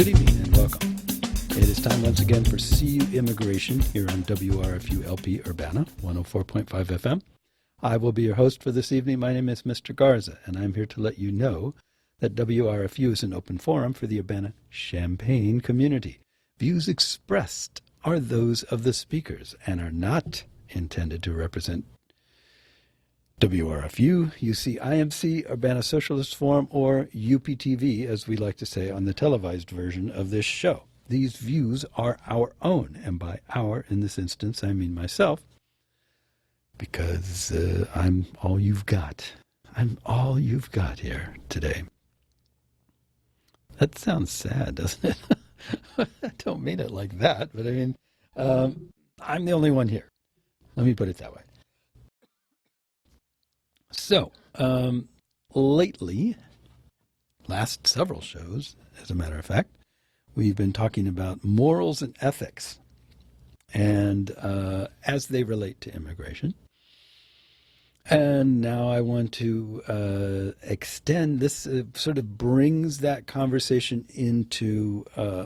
Good evening and welcome. It is time once again for CU Immigration here on WRFU LP Urbana 104.5 FM. I will be your host for this evening. My name is Mr. Garza, and I'm here to let you know that WRFU is an open forum for the Urbana Champaign community. Views expressed are those of the speakers and are not intended to represent WRFU, UCIMC, Urbana Socialist Forum, or UPTV, as we like to say on the televised version of this show. These views are our own, and by our, in this instance, I mean myself, because I'm all you've got. I'm all you've got here today. That sounds sad, doesn't it? I don't mean it like that, but I mean, I'm the only one here. Let me put it that way. So, lately, last several shows, as a matter of fact, we've been talking about morals and ethics, and as they relate to immigration. And now I want to extend this, sort of brings that conversation into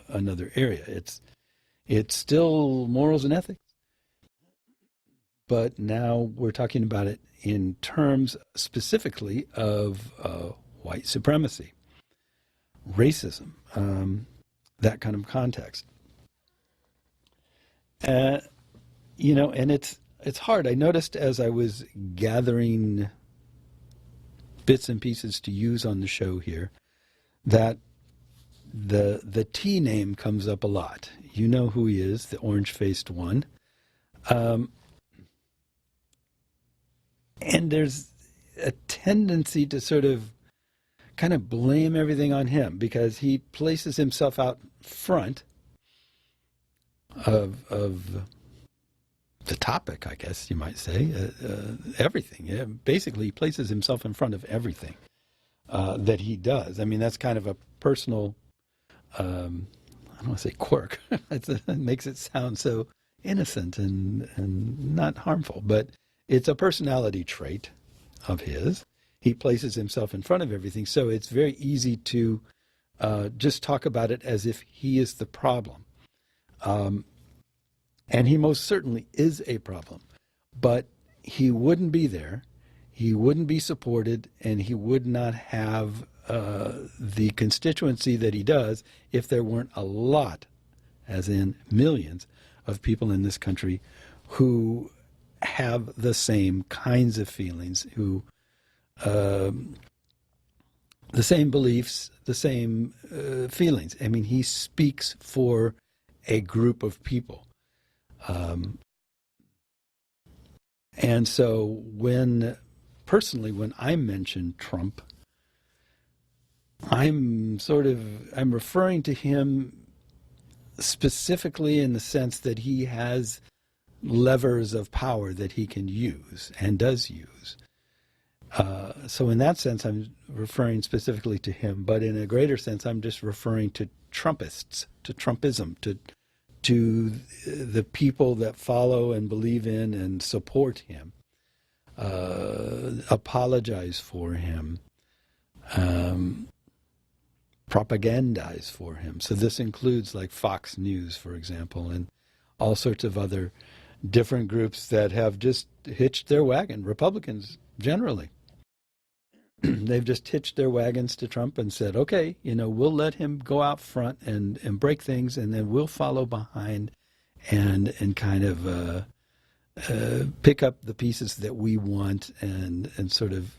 another area. It's still morals and ethics, but now we're talking about it in terms specifically of white supremacy, racism, that kind of context. And it's hard. I noticed as I was gathering bits and pieces to use on the show here that the T name comes up a lot. You know who he is, the orange-faced one. And there's a tendency to sort of kind of blame everything on him because he places himself out front of the topic, I guess you might say, everything. Basically, he places himself in front of everything that he does. I mean, that's kind of a personal, I don't want to say quirk. It makes it sound so innocent and not harmful, but it's a personality trait of his. He places himself in front of everything, so it's very easy to just talk about it as if he is the problem. And he most certainly is a problem, but he wouldn't be there, he wouldn't be supported, and he would not have the constituency that he does if there weren't a lot, as in millions, of people in this country who have the same kinds of feelings, who the same beliefs, the same feelings. I mean, he speaks for a group of people. And so when I mention Trump, I'm referring to him specifically in the sense that he has levers of power that he can use and does use. So in that sense, I'm referring specifically to him, but in a greater sense, I'm just referring to Trumpists, to Trumpism, to the people that follow and believe in and support him, apologize for him, propagandize for him. So this includes like Fox News, for example, and all sorts of other different groups that have just hitched their wagon, Republicans generally. They've just hitched their wagons to Trump and said, okay, we'll let him go out front and break things, and then we'll follow behind and kind of pick up the pieces that we want and sort of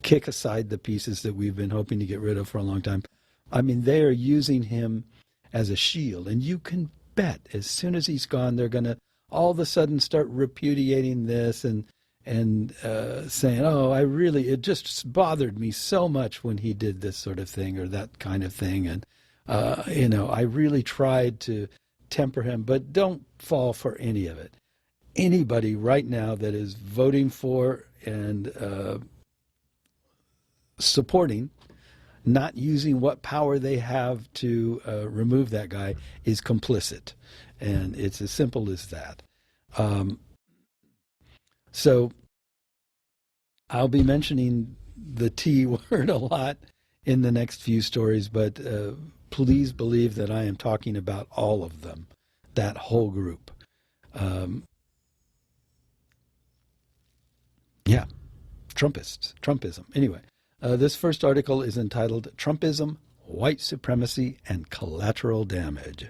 kick aside the pieces that we've been hoping to get rid of for a long time. I mean, they are using him as a shield, and you can bet as soon as he's gone, they're going to all of a sudden start repudiating this and saying, oh, it just bothered me so much when he did this sort of thing or that kind of thing. And, I really tried to temper him, but don't fall for any of it. Anybody right now that is voting for and supporting, not using what power they have to remove that guy is complicit. And it's as simple as that. So I'll be mentioning the T word a lot in the next few stories, but please believe that I am talking about all of them, that whole group. Yeah, Trumpism. Anyway, this first article is entitled Trumpism, White Supremacy, and Collateral Damage.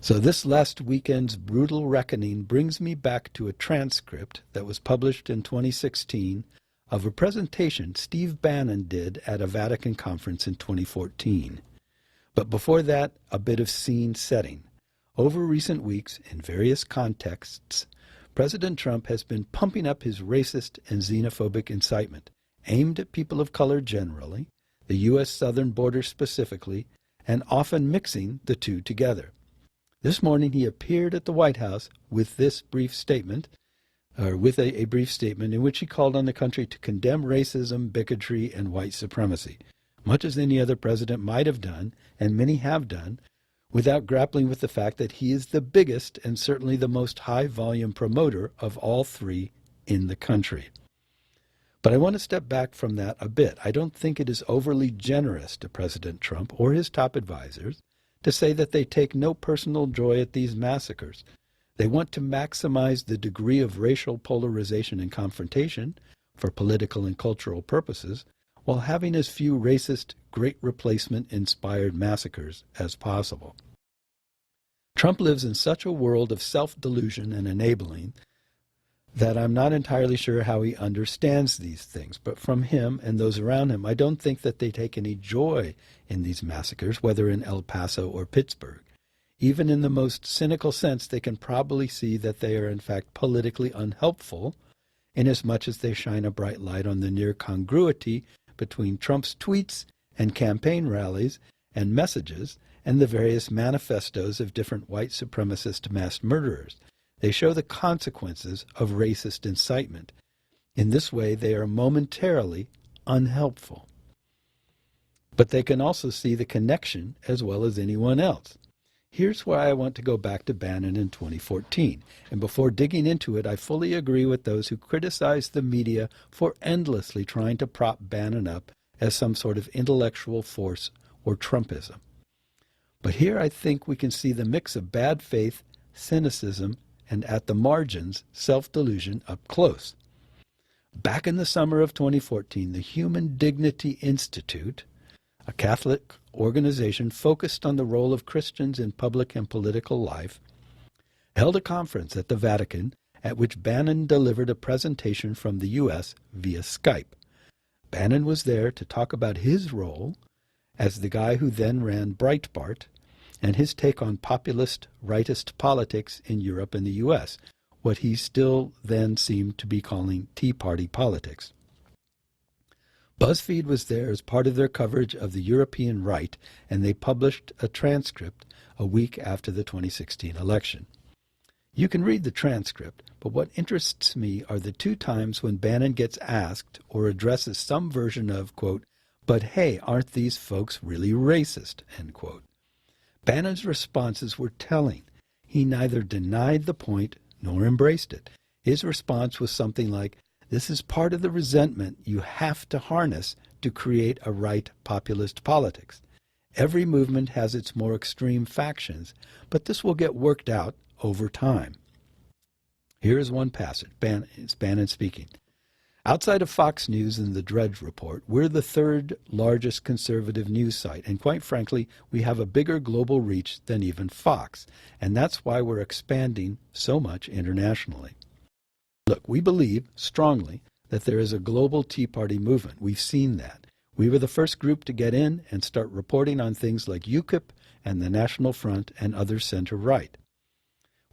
So this last weekend's brutal reckoning brings me back to a transcript that was published in 2016 of a presentation Steve Bannon did at a Vatican conference in 2014. But before that, a bit of scene setting. Over recent weeks, in various contexts, President Trump has been pumping up his racist and xenophobic incitement, aimed at people of color generally, the U.S. southern border specifically, and often mixing the two together. This morning he appeared at the White House with this brief statement, with a brief statement in which he called on the country to condemn racism, bigotry, and white supremacy, much as any other president might have done, and many have done, without grappling with the fact that he is the biggest and certainly the most high-volume promoter of all three in the country. But I want to step back from that a bit. I don't think it is overly generous to President Trump or his top advisors to say that they take no personal joy at these massacres. They want to maximize the degree of racial polarization and confrontation for political and cultural purposes, while having as few racist, Great Replacement-inspired massacres as possible. Trump lives in such a world of self-delusion and enabling that I'm not entirely sure how he understands these things. But from him and those around him, I don't think that they take any joy in these massacres, whether in El Paso or Pittsburgh. Even in the most cynical sense, they can probably see that they are in fact politically unhelpful, inasmuch as they shine a bright light on the near congruity between Trump's tweets and campaign rallies and messages and the various manifestos of different white supremacist mass murderers. They show the consequences of racist incitement. In this way, they are momentarily unhelpful. But they can also see the connection as well as anyone else. Here's why I want to go back to Bannon in 2014. And before digging into it, I fully agree with those who criticize the media for endlessly trying to prop Bannon up as some sort of intellectual force or Trumpism. But here I think we can see the mix of bad faith, cynicism, and at the margins, self-delusion up close. Back in the summer of 2014, the Human Dignity Institute, a Catholic organization focused on the role of Christians in public and political life, held a conference at the Vatican at which Bannon delivered a presentation from the U.S. via Skype. Bannon was there to talk about his role as the guy who then ran Breitbart and his take on populist rightist politics in Europe and the U.S., what he still then seemed to be calling Tea Party politics. BuzzFeed was there as part of their coverage of the European right, and they published a transcript a week after the 2016 election. You can read the transcript, but what interests me are the two times when Bannon gets asked or addresses some version of, quote, "But hey, aren't these folks really racist?" end quote. Bannon's responses were telling. He neither denied the point nor embraced it. His response was something like, "This is part of the resentment you have to harness to create a right populist politics. Every movement has its more extreme factions, but this will get worked out over time." Here is one passage. It's Bannon speaking. "Outside of Fox News and the Drudge Report, we're the third largest conservative news site, and quite frankly, we have a bigger global reach than even Fox, and that's why we're expanding so much internationally. Look, we believe strongly that there is a global Tea Party movement. We've seen that. We were the first group to get in and start reporting on things like UKIP and the National Front and other center-right.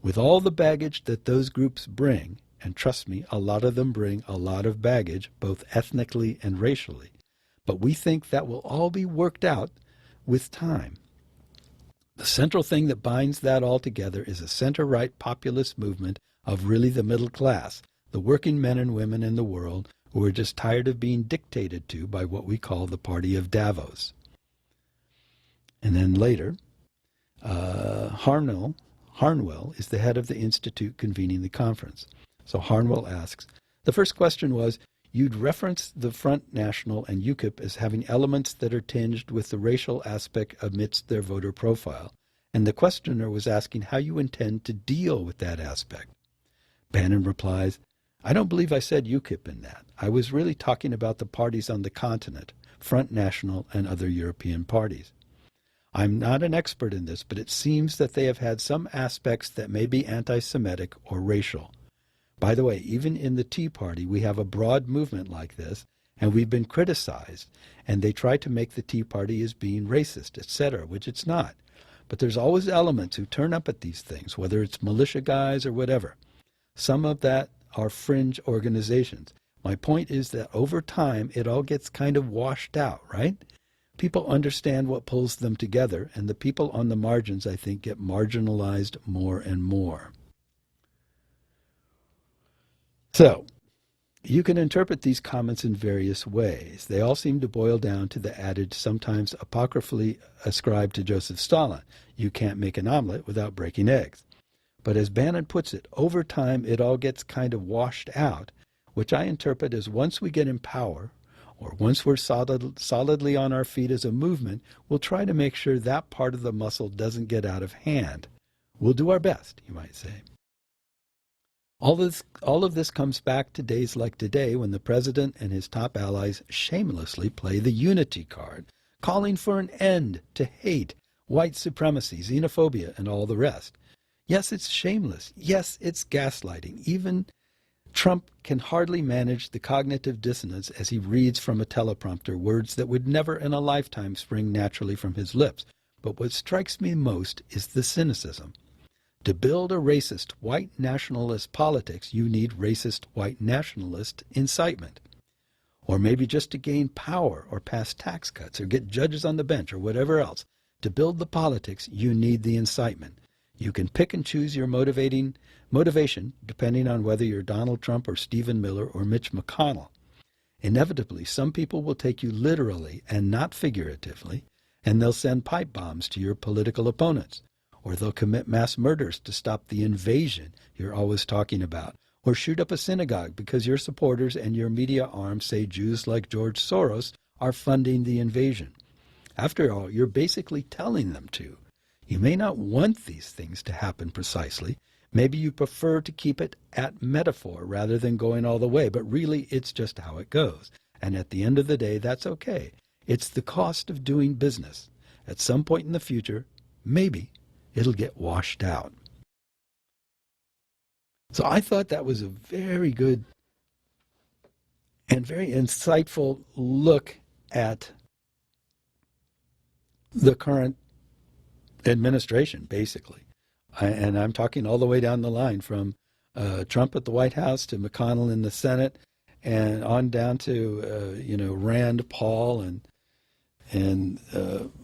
With all the baggage that those groups bring, and trust me, a lot of them bring a lot of baggage, both ethnically and racially. But we think that will all be worked out with time. The central thing that binds that all together is a center-right populist movement of really the middle class, the working men and women in the world who are just tired of being dictated to by what we call the Party of Davos." And then later, Harnwell is the head of the institute convening the conference. So Harnwell asks, "The first question was, you'd reference the Front National and UKIP as having elements that are tinged with the racial aspect amidst their voter profile, and the questioner was asking how you intend to deal with that aspect. Bannon replies, I don't believe I said UKIP in that. I was really talking about the parties on the continent, Front National and other European parties. I'm not an expert in this, but it seems that they have had some aspects that may be anti-Semitic or racial. By the way, even in the Tea Party, we have a broad movement like this, and we've been criticized, and they try to make the Tea Party as being racist, etc., which it's not. But there's always elements who turn up at these things, whether it's militia guys or whatever. Some of that are fringe organizations. My point is that over time, it all gets kind of washed out, right? People understand what pulls them together, and the people on the margins, I think, get marginalized more and more. So, you can interpret these comments in various ways. They all seem to boil down to the adage, sometimes apocryphally ascribed to Joseph Stalin, you can't make an omelet without breaking eggs. But as Bannon puts it, over time it all gets kind of washed out, which I interpret as once we get in power, or once we're solidly on our feet as a movement, we'll try to make sure that part of the muscle doesn't get out of hand. We'll do our best, you might say. All of this comes back to days like today when the president and his top allies shamelessly play the unity card, calling for an end to hate, white supremacy, xenophobia, and all the rest. Yes, it's shameless. Yes, it's gaslighting. Even Trump can hardly manage the cognitive dissonance as he reads from a teleprompter words that would never in a lifetime spring naturally from his lips. But what strikes me most is the cynicism. To build a racist white nationalist politics, you need racist white nationalist incitement. Or maybe just to gain power or pass tax cuts or get judges on the bench or whatever else. To build the politics, you need the incitement. You can pick and choose your motivation depending on whether you're Donald Trump or Stephen Miller or Mitch McConnell. Inevitably, some people will take you literally and not figuratively, and they'll send pipe bombs to your political opponents. Or they'll commit mass murders to stop the invasion you're always talking about, or shoot up a synagogue because your supporters and your media arm say Jews like George Soros are funding the invasion. After all, you're basically telling them to. You may not want these things to happen precisely. Maybe you prefer to keep it at metaphor rather than going all the way, but really it's just how it goes. And at the end of the day, that's okay. It's the cost of doing business. At some point in the future, maybe, it'll get washed out. So I thought that was a very good and very insightful look at the current administration, basically. And I'm talking all the way down the line from Trump at the White House to McConnell in the Senate and on down to, Rand Paul and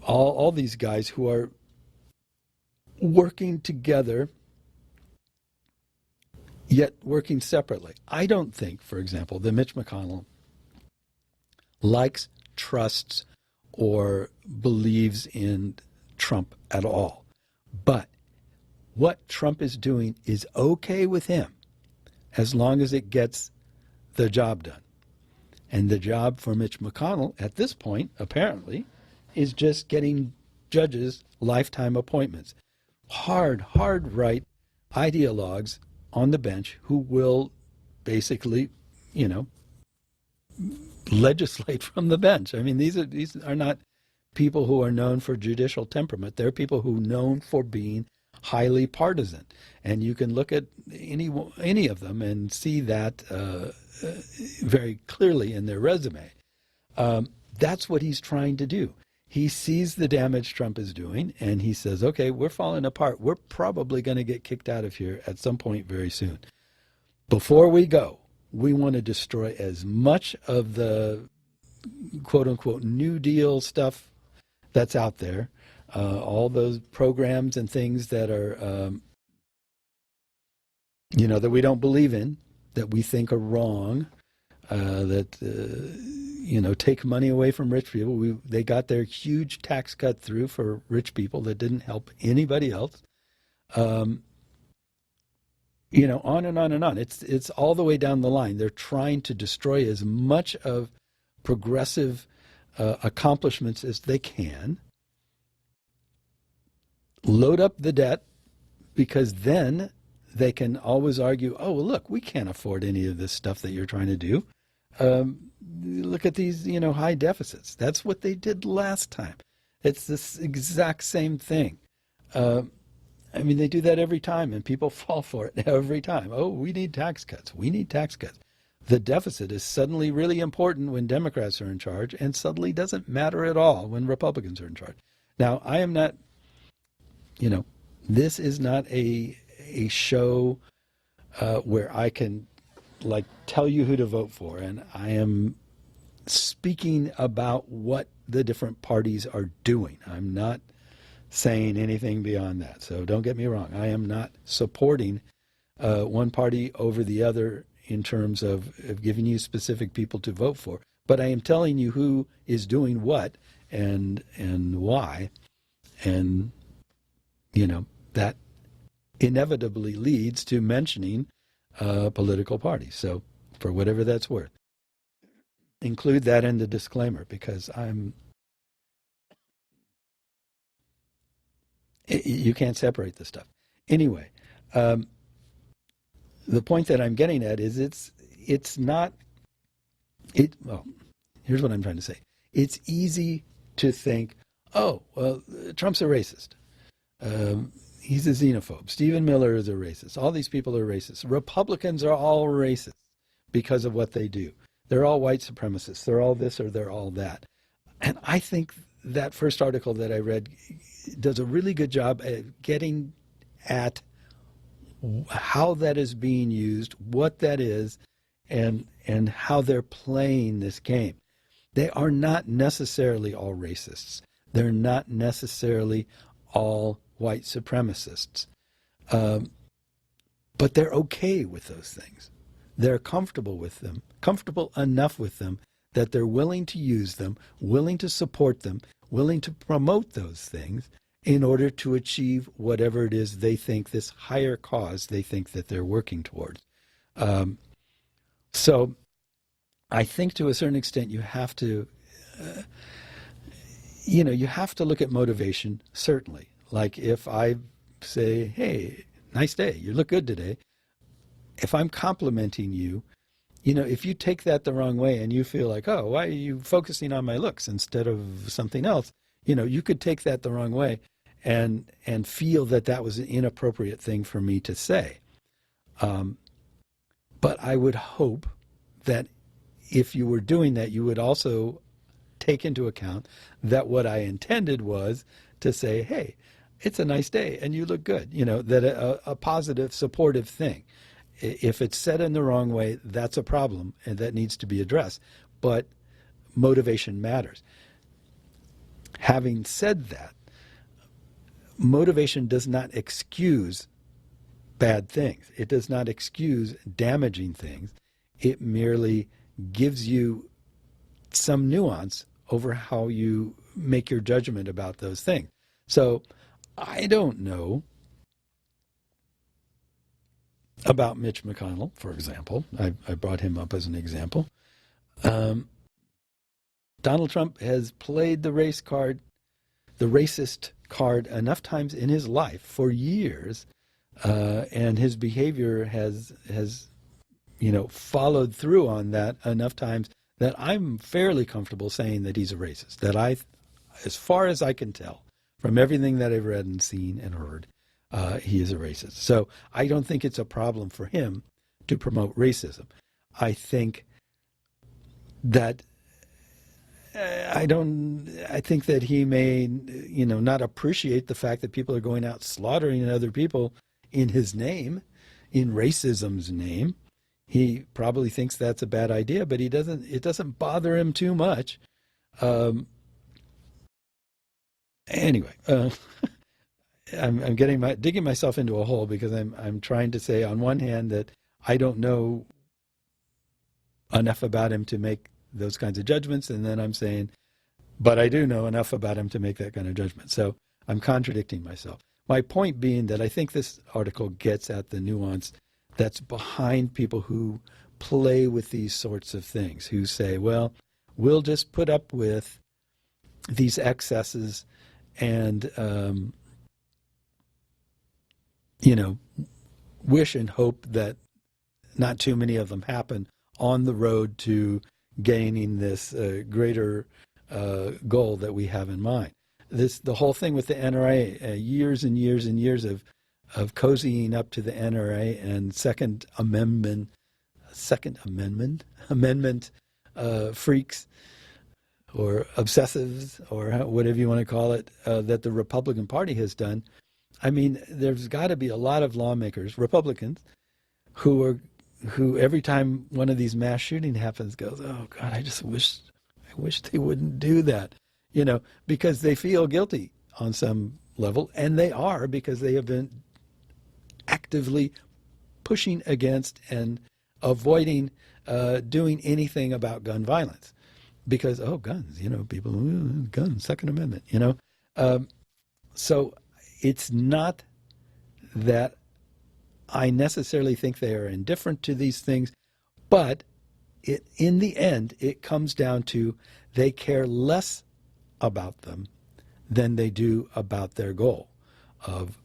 all these guys who are working together, yet working separately. I don't think, for example, that Mitch McConnell likes, trusts, or believes in Trump at all. But what Trump is doing is okay with him as long as it gets the job done. And the job for Mitch McConnell at this point, apparently, is just getting judges lifetime appointments. Hard right ideologues on the bench who will basically, legislate from the bench. I mean, these are not people who are known for judicial temperament. They're people who are known for being highly partisan. And you can look at any of them and see that very clearly in their resume. That's what he's trying to do. He sees the damage Trump is doing, and he says, okay, we're falling apart. We're probably going to get kicked out of here at some point very soon. Before we go, we want to destroy as much of the quote-unquote New Deal stuff that's out there, all those programs and things that are, that we don't believe in, that we think are wrong, take money away from rich people. They got their huge tax cut through for rich people that didn't help anybody else. On and on and on. It's all the way down the line. They're trying to destroy as much of progressive accomplishments as they can, load up the debt, because then they can always argue, oh, well, look, we can't afford any of this stuff that you're trying to do. Look at these, high deficits. That's what they did last time. It's this exact same thing. They do that every time, and people fall for it every time. Oh, we need tax cuts. We need tax cuts. The deficit is suddenly really important when Democrats are in charge, and suddenly doesn't matter at all when Republicans are in charge. Now, I am not, this is not a show where I can tell you who to vote for, and I am speaking about what the different parties are doing. I'm not saying anything beyond that. So don't get me wrong. I am not supporting one party over the other in terms of giving you specific people to vote for, but I am telling you who is doing what and why, and that inevitably leads to mentioning political parties. So for whatever that's worth, include that in the disclaimer, because you can't separate this stuff. Anyway, the point that I'm getting at is well, here's what I'm trying to say. It's easy to think, oh, well, Trump's a racist. He's a xenophobe. Stephen Miller is a racist. All these people are racist. Republicans are all racist because of what they do. They're all white supremacists. They're all this or they're all that. And I think that first article that I read does a really good job at getting at how that is being used, what that is, and how they're playing this game. They are not necessarily all racists. They're not necessarily all white supremacists. But they're okay with those things. They're comfortable with them, comfortable enough with them that they're willing to use them, willing to support them, willing to promote those things in order to achieve whatever it is they think, this higher cause they think that they're working towards. So I think to a certain extent you have to, you have to look at motivation, certainly. Like if I say, hey, nice day, you look good today. If I'm complimenting you, if you take that the wrong way and you feel like, oh, why are you focusing on my looks instead of something else? You could take that the wrong way and feel that that was an inappropriate thing for me to say. But I would hope that if you were doing that, you would also take into account that what I intended was to say, hey, it's a nice day and you look good, that a positive, supportive thing. If it's said in the wrong way, that's a problem and that needs to be addressed. But motivation matters. Having said that, motivation does not excuse bad things. It does not excuse damaging things. It merely gives you some nuance over how you make your judgment about those things. So I don't know about Mitch McConnell, for example. I brought him up as an example. Donald Trump has played the racist card enough times in his life for years, and his behavior has followed through on that enough times that I'm fairly comfortable saying that he's a racist. That as far as I can tell, from everything that I've read and seen and heard, he is a racist. So I don't think it's a problem for him to promote racism. I think that I think that he may, not appreciate the fact that people are going out slaughtering other people in his name, in racism's name. He probably thinks that's a bad idea, but it doesn't bother him too much. Anyway, I'm digging myself into a hole because I'm trying to say on one hand that I don't know enough about him to make those kinds of judgments, and then I'm saying, but I do know enough about him to make that kind of judgment. So I'm contradicting myself. My point being that I think this article gets at the nuance that's behind people who play with these sorts of things, who say, well, we'll just put up with these excesses and, wish and hope that not too many of them happen on the road to gaining this greater goal that we have in mind. The whole thing with the NRA, years and years and years of cozying up to the NRA and Second Amendment freaks or obsessives or whatever you want to call it, that the Republican Party has done. I mean, there's got to be a lot of lawmakers, Republicans, who every time one of these mass shooting happens goes, oh God, I wish they wouldn't do that, because they feel guilty on some level, and they are, because they have been actively pushing against and avoiding doing anything about gun violence. Because, guns, people, guns, Second Amendment, So it's not that I necessarily think they are indifferent to these things, but in the end, it comes down to they care less about them than they do about their goal of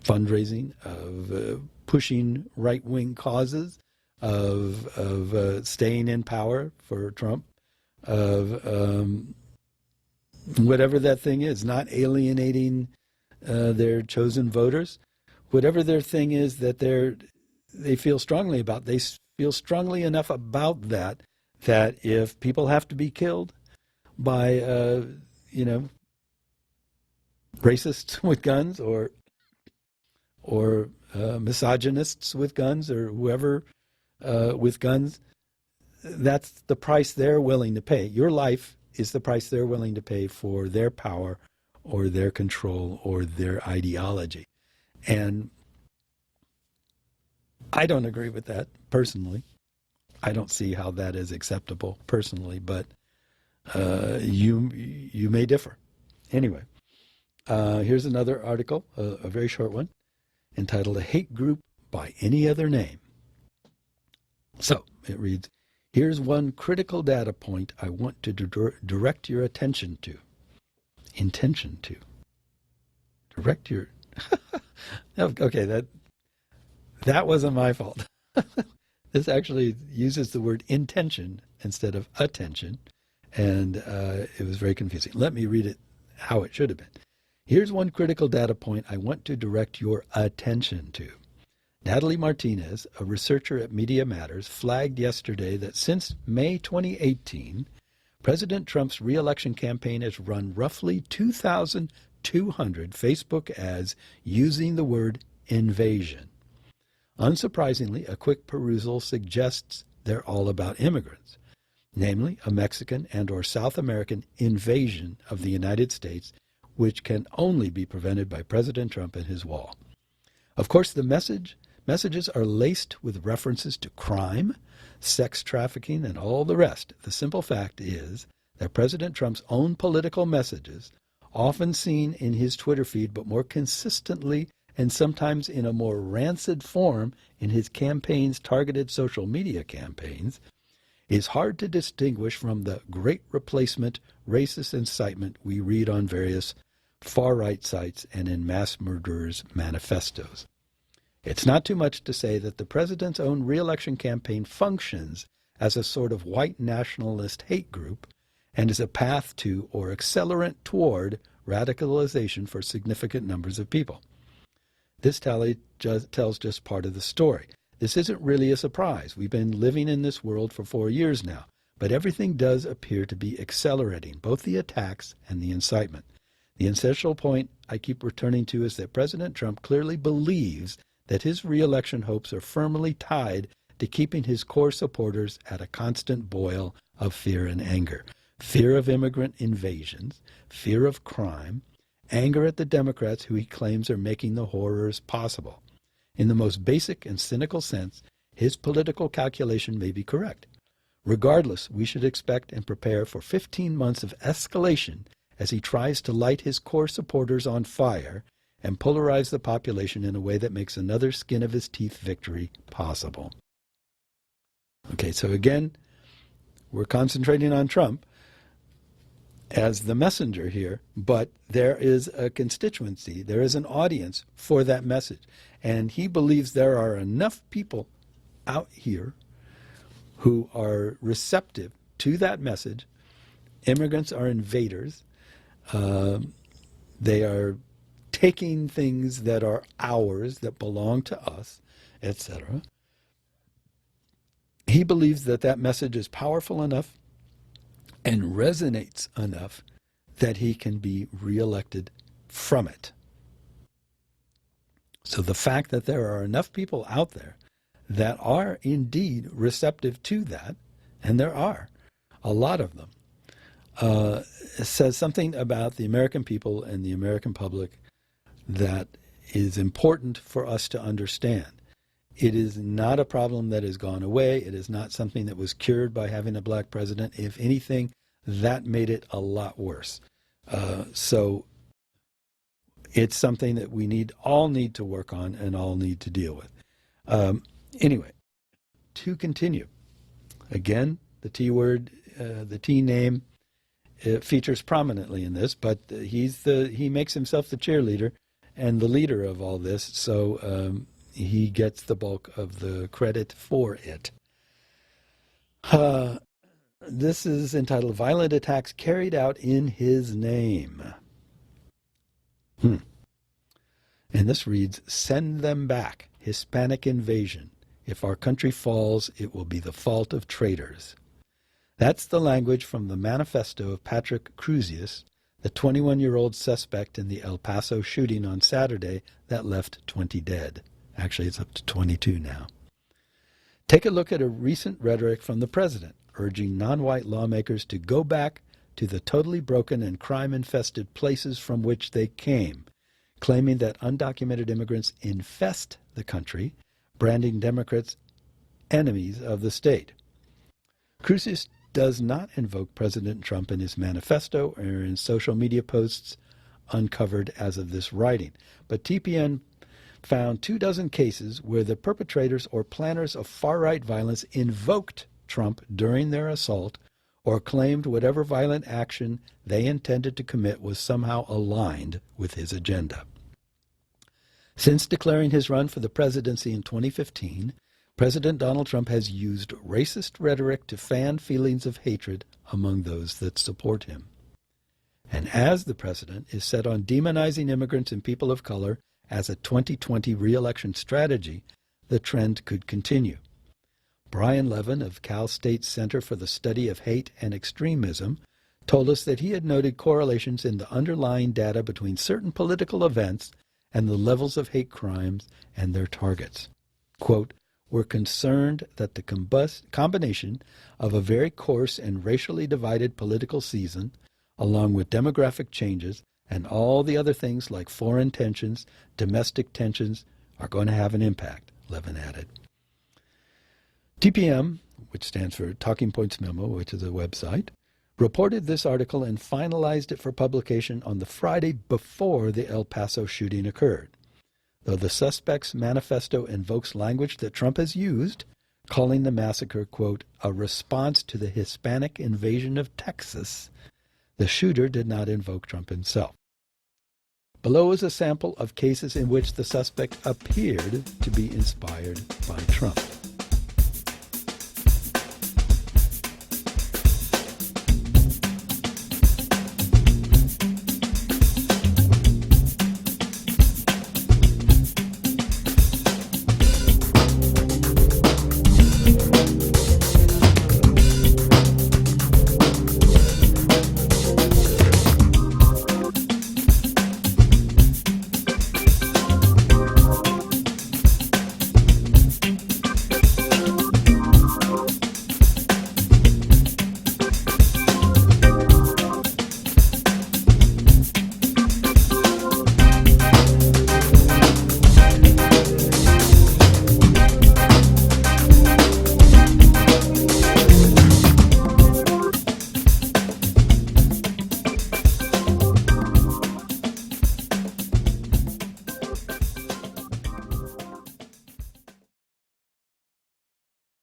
fundraising, of pushing right-wing causes, of staying in power for Trump, of whatever that thing is, not alienating their chosen voters. Whatever their thing is that they feel strongly about, they feel strongly enough about that if people have to be killed by, racists with guns or misogynists with guns or whoever with guns, that's the price they're willing to pay. Your life is the price they're willing to pay for their power or their control or their ideology. And I don't agree with that personally. I don't see how that is acceptable personally, but you may differ. Anyway, here's another article, a very short one, entitled "A Hate Group by Any Other Name." So it reads, here's one critical data point I want to direct your attention to. Intention to. Direct your... Okay, that wasn't my fault. This actually uses the word intention instead of attention, and it was very confusing. Let me read it how it should have been. Here's one critical data point I want to direct your attention to. Natalie Martinez, a researcher at Media Matters, flagged yesterday that since May 2018, President Trump's re-election campaign has run roughly 2,200 Facebook ads using the word invasion. Unsurprisingly, a quick perusal suggests they're all about immigrants, namely a Mexican and or South American invasion of the United States, which can only be prevented by President Trump and his wall. Of course, the messages are laced with references to crime, sex trafficking, and all the rest. The simple fact is that President Trump's own political messages, often seen in his Twitter feed, but more consistently and sometimes in a more rancid form in his campaign's targeted social media campaigns, is hard to distinguish from the great replacement racist incitement we read on various far-right sites and in mass murderers' manifestos. It's not too much to say that the president's own re-election campaign functions as a sort of white nationalist hate group and is a path to or accelerant toward radicalization for significant numbers of people. This tally tells just part of the story. This isn't really a surprise. We've been living in this world for 4 years now, but everything does appear to be accelerating, both the attacks and the incitement. The essential point I keep returning to is that President Trump clearly believes that his re-election hopes are firmly tied to keeping his core supporters at a constant boil of fear and anger. Fear of immigrant invasions, fear of crime, anger at the Democrats who he claims are making the horrors possible. In the most basic and cynical sense, his political calculation may be correct. Regardless, we should expect and prepare for 15 months of escalation as he tries to light his core supporters on fire and polarize the population in a way that makes another skin of his teeth victory possible. Okay, so again, we're concentrating on Trump as the messenger here, but there is a constituency, there is an audience for that message. And he believes there are enough people out here who are receptive to that message. Immigrants are invaders. They are taking things that are ours, that belong to us, etc. He believes that that message is powerful enough and resonates enough that he can be reelected from it. So the fact that there are enough people out there that are indeed receptive to that, and there are a lot of them, says something about the American people and the American public that is important for us to understand. It is not a problem that has gone away. It is not something that was cured by having a black president. If anything, that made it a lot worse. So it's something that we all need to work on and all need to deal with. Anyway, to continue. Again, the T word, the T name, it features prominently in this, but he makes himself the cheerleader and the leader of all this, so he gets the bulk of the credit for it. This is entitled Violent Attacks Carried Out in His Name. And this reads, Send them back, Hispanic invasion. If our country falls, it will be the fault of traitors. That's the language from the manifesto of Patrick Crusius, the 21-year-old suspect in the El Paso shooting on Saturday that left 20 dead. Actually, it's up to 22 now. Take a look at a recent rhetoric from the president, urging non-white lawmakers to go back to the totally broken and crime-infested places from which they came, claiming that undocumented immigrants infest the country, branding Democrats enemies of the state. Crusius does not invoke President Trump in his manifesto or in social media posts uncovered as of this writing, but TPN found 24 cases where the perpetrators or planners of far-right violence invoked Trump during their assault or claimed whatever violent action they intended to commit was somehow aligned with his agenda. Since declaring his run for the presidency in 2015, President Donald Trump has used racist rhetoric to fan feelings of hatred among those that support him. And as the president is set on demonizing immigrants and people of color as a 2020 re-election strategy, the trend could continue. Brian Levin of Cal State's Center for the Study of Hate and Extremism told us that he had noted correlations in the underlying data between certain political events and the levels of hate crimes and their targets. Quote, We're concerned that the combination of a very coarse and racially divided political season, along with demographic changes and all the other things like foreign tensions, domestic tensions, are going to have an impact, Levin added. TPM, which stands for Talking Points Memo, which is a website, reported this article and finalized it for publication on the Friday before the El Paso shooting occurred. Though the suspect's manifesto invokes language that Trump has used, calling the massacre, quote, a response to the Hispanic invasion of Texas, the shooter did not invoke Trump himself. Below is a sample of cases in which the suspect appeared to be inspired by Trump.